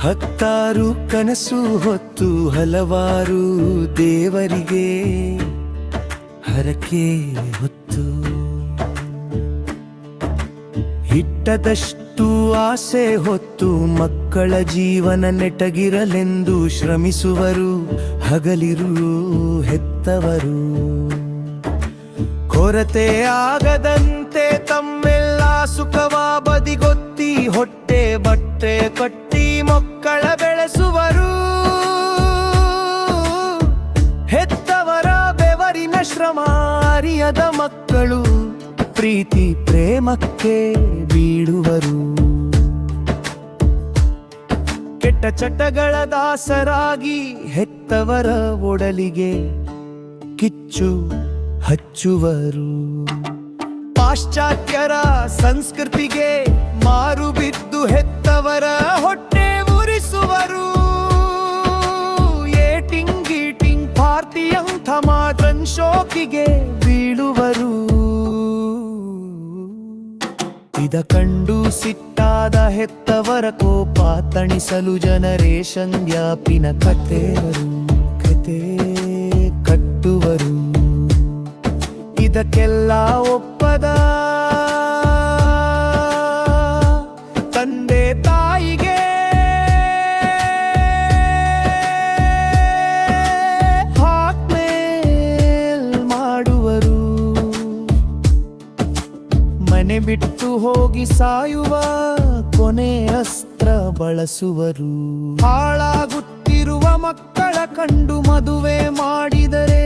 ಹತ್ತಾರು ಕನಸು ಹೊತ್ತು ಹಲವಾರು ದೇವರಿಗೆ ಹರಕೆ ಹೊತ್ತು ಇಟ್ಟದಷ್ಟು ಆಸೆ ಹೊತ್ತು ಮಕ್ಕಳ ಜೀವನ ನೆಟ್ಟಗಿರಲೆಂದು ಶ್ರಮಿಸುವರು ಹಗಲಿರು ಹೆತ್ತವರು. ಕೊರತೆ ಆಗದಂತೆ ತಮ್ಮೆಲ್ಲ ಸುಖವ ಬದಿಗೊತ್ತಿ ಹೊಟ್ಟೆ ಬಟ್ಟೆ ಕಟ್ಟಿ ಮಕ್ಕಳ ಬೆಳೆಸುವರು. ಹೆತ್ತವರ ಬೆವರಿನ ಶ್ರಮ ಅರಿಯದ ಮಕ್ಕಳು ಪ್ರೀತಿ ಪ್ರೇಮಕ್ಕೆ ಬೀಳುವರು. ಕೆಟ್ಟ ಚಟಗಳ ದಾಸರಾಗಿ ಹೆತ್ತವರ ಒಡಲಿಗೆ ಕಿಚ್ಚು ಹಚ್ಚುವರು. ಪಾಶ್ಚಾತ್ಯರ ಸಂಸ್ಕೃತಿಗೆ ಮಾರು ಬಿದ್ದು ಹೆತ್ತವರ ಹೊಟ್ಟೆ ಉರಿಸುವರು. ಏಟಿಂಗ್ ಗೀಟಿಂಗ್ ಪಾರ್ಟಿಯಂಥ ಮಾತನ್ ಶೋಕಿಗೆ ಬೀಳುವರು. ಇದ ಕಂಡು ಸಿಟ್ಟಾದ ಹೆತ್ತವರ ಕೋಪ ತಣಿಸಲು ಜನರೇಷನ್ ವ್ಯಾಪಿನ ಕತೆ ಕಟ್ಟುವರು. ಇದಕ್ಕೆಲ್ಲ ಒಪ್ಪದ ತಂದೆ ತಾಯಿಗೆ ಹಾಕ್ಮೇಲ್ ಮಾಡುವರು. ಮನೆ ಬಿಟ್ಟು ಹೋಗಿ ಸಾಯುವ ಕೊನೆ ಅಸ್ತ್ರ ಬಳಸುವರು. ಹಾಳಾಗುತ್ತಿರುವ ಮಕ್ಕಳ ಕಂಡು ಮದುವೆ ಮಾಡಿದರೆ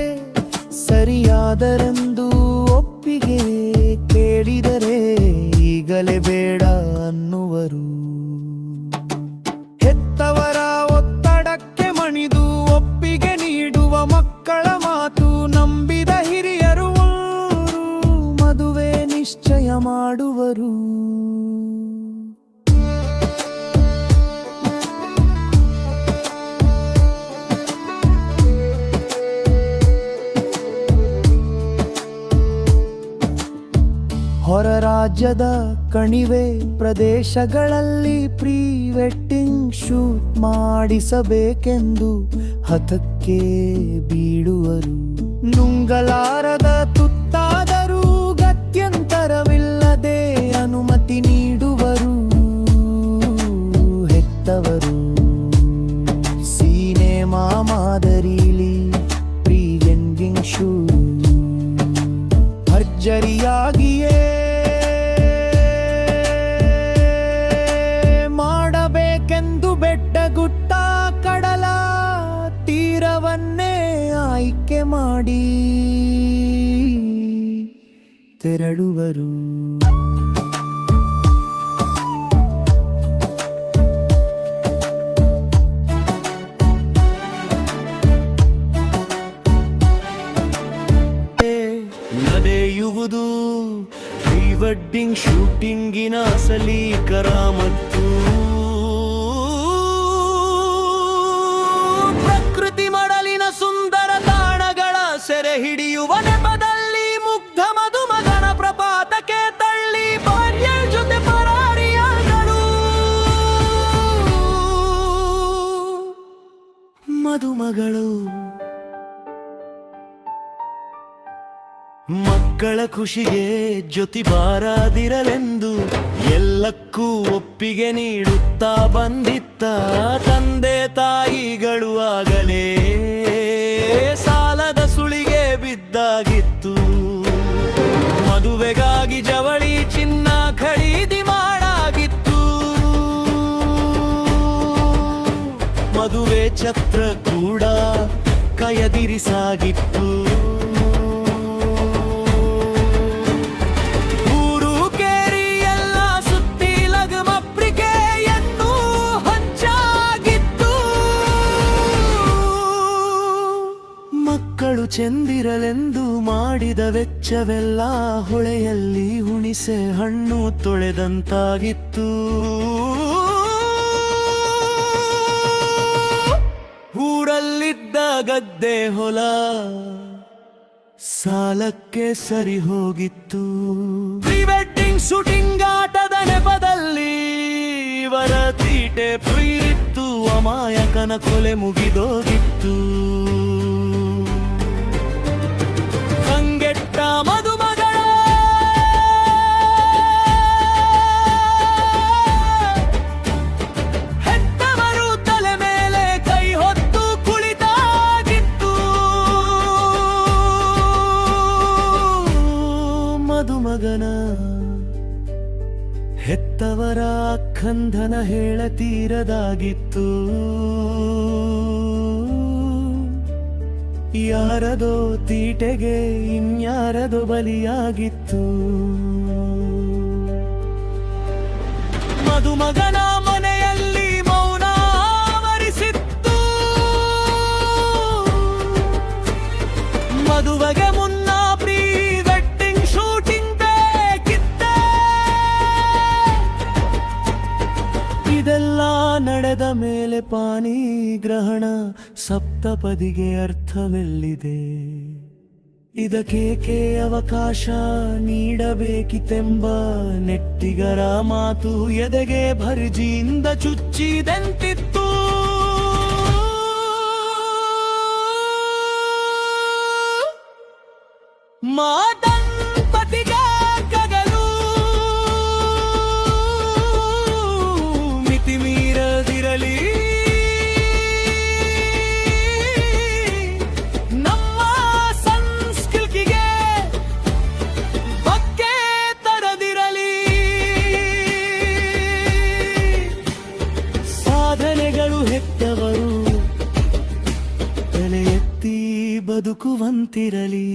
ಸರಿಯಾದರೆಂದು ಒಪ್ಪಿಗೆ ಕೇಳಿದರೆ ಈಗಲೇ ಬೇಡ ಅನ್ನುವರು. ಹೆತ್ತವರ ಒತ್ತಡಕ್ಕೆ ಮಣಿದು ಒಪ್ಪಿಗೆ ನೀಡುವ ಮಕ್ಕಳ ಮಾತು ನಂಬಿದ ಹಿರಿಯರು ಮದುವೆ ನಿಶ್ಚಯ ಮಾಡುವರು. ಹೊರ ರಾಜ್ಯದ ಕಣಿವೆ ಪ್ರದೇಶಗಳಲ್ಲಿ ಪ್ರೀ ವೆಡ್ಡಿಂಗ್ ಶೂಟ್ ಮಾಡಿಸಬೇಕೆಂದು ಹಠಕ್ಕೆ ಬೀಳುವರು. ನುಂಗಲಾರದ ತುತ್ತಾದರೂ ಗತ್ಯಂತರವಿಲ್ಲದೆ ಅನುಮತಿ ನೀಡುವರು ಹೆತ್ತವರು. ಸಿನೆಮಾ ಮಾದರಿಲಿ ಪ್ರೀ ವೆಡ್ಡಿಂಗ್ ಶೂಟ್ ಭರ್ಜರಿಯಾಗಿಯೇ ಮಾಡಬೇಕೆಂದು ಬೆಟ್ಟಗುಟ್ಟ ಕಡಲ ತೀರವನ್ನೇ ಆಯ್ಕೆ ಮಾಡಿ ತೆರಳುವರು. ನಡೆಯುವುದು ಪ್ರೀ ವೆಡ್ಡಿಂಗ್ ಶೂಟಿಂಗಿನ ಅಸಲಿ ಕರಾಮತ್ತು. ಪ್ರಕೃತಿ ಮಡಲಿನ ಸುಂದರ ತಾಣಗಳ ಸೆರೆ ಹಿಡಿಯುವ ನೆಪದಲ್ಲಿ ಮುಗ್ಧ ಮಧುಮಗನ ಪ್ರಪಾತಕ್ಕೆ ತಳ್ಳಿ ಭಾರ್ಯ ಜೊತೆ ಪರಾರಿಯಾದಳು ಮಧುಮಗಳು. ಮಕ್ಕಳ ಖುಷಿಗೆ ಜೊತೆ ಬಾರದಿರಲೆಂದು ಎಲ್ಲಕ್ಕೂ ಒಪ್ಪಿಗೆ ನೀಡುತ್ತಾ ಬಂದಿತ್ತ ತಂದೆ ತಾಯಿಗಳು ಆಗಲೇ ಸಾಲದ ಸುಳಿಗೆ ಬಿದ್ದಾಗಿತ್ತು. ಮದುವೆಗಾಗಿ ಜವಳಿ ಚಿನ್ನ ಖರೀದಿ ಮಾಡಾಗಿತ್ತು. ಮದುವೆ ಛತ್ರ ಕೂಡ ಕೈಯದಿರಿಸಾಗಿತ್ತು. ಮಕ್ಕಳು ಚೆಂದಿರಲೆಂದು ಮಾಡಿದ ವೆಚ್ಚವೆಲ್ಲ ಹೊಳೆಯಲ್ಲಿ ಹುಣಿಸೆ ಹಣ್ಣು ತೊಳೆದಂತಾಗಿತ್ತು. ಊರಲ್ಲಿದ್ದ ಗದ್ದೆ ಹೊಲ ಸಾಲಕ್ಕೆ ಸರಿ ಹೋಗಿತ್ತು. ಪ್ರೀ ವೆಡ್ಡಿಂಗ್ ಶೂಟಿಂಗ್ ಆಟದ ನೆಪದಲ್ಲಿ ಇವರ ತೀಟೆ ಪ್ರೀರಿತ್ತು. ಅಮಾಯಕನ ಕೊಲೆ ಮುಗಿದೋಗಿತ್ತು. ಕಂಗೆಟ್ಟ ಮದುಮಗಳ ಹೆತ್ತವರು ತಲೆ ಮೇಲೆ ಕೈ ಹೊತ್ತು ಕುಳಿತಾಗಿತ್ತು. ಮದುಮಗನ ಹೆತ್ತವರ ಕಂದನ ಹೇಳತೀರದಾಗಿತ್ತು. ಯಾರದೋ ತೀಟೆಗೆ ಇನ್ಯಾರದೋ ಬಲಿಯಾಗಿತ್ತು. ಮದುಮಗನ ಮನೆಯಲ್ಲಿ ಮೌನ ಆವರಿಸಿತ್ತು. ಮದುವೆಗೆ ಮುನ್ನ ಪ್ರೀ ವೆಡ್ಡಿಂಗ್ ಶೂಟಿಂಗ್ ಬೇಕಿತ್ತೆ. ಇದೆಲ್ಲ ನಡೆದ ಮೇಲೆ ಪಾಣಿಗ್ರಹಣ ಸಪ್ತಪದಿಗೆ ಅರ್ಥವೆಲ್ಲಿದೆ? ಇದಕ್ಕೇಕೆ ಅವಕಾಶ ನೀಡಬೇಕಿತೆಂಬ ನೆಟ್ಟಿಗರ ಮಾತು ಎದೆಗೆ ಭರ್ಜಿಯಿಂದ ಚುಚ್ಚಿದಂತಿತ್ತು. ಮಾದಂಪತಿಗೆ ಕಗಲು ಮಿತಿ ಮೀರದಿರಲಿ. ನಮ್ಮ ಸಂಸ್ಕೃತಿಗೆ ಬಗ್ಗೆ ತರದಿರಲಿ. ಸಾಧನೆಗಳು ಹೆತ್ತವರು ತಲೆ ಎತ್ತಿ ಬದುಕುವಂತಿರಲಿ.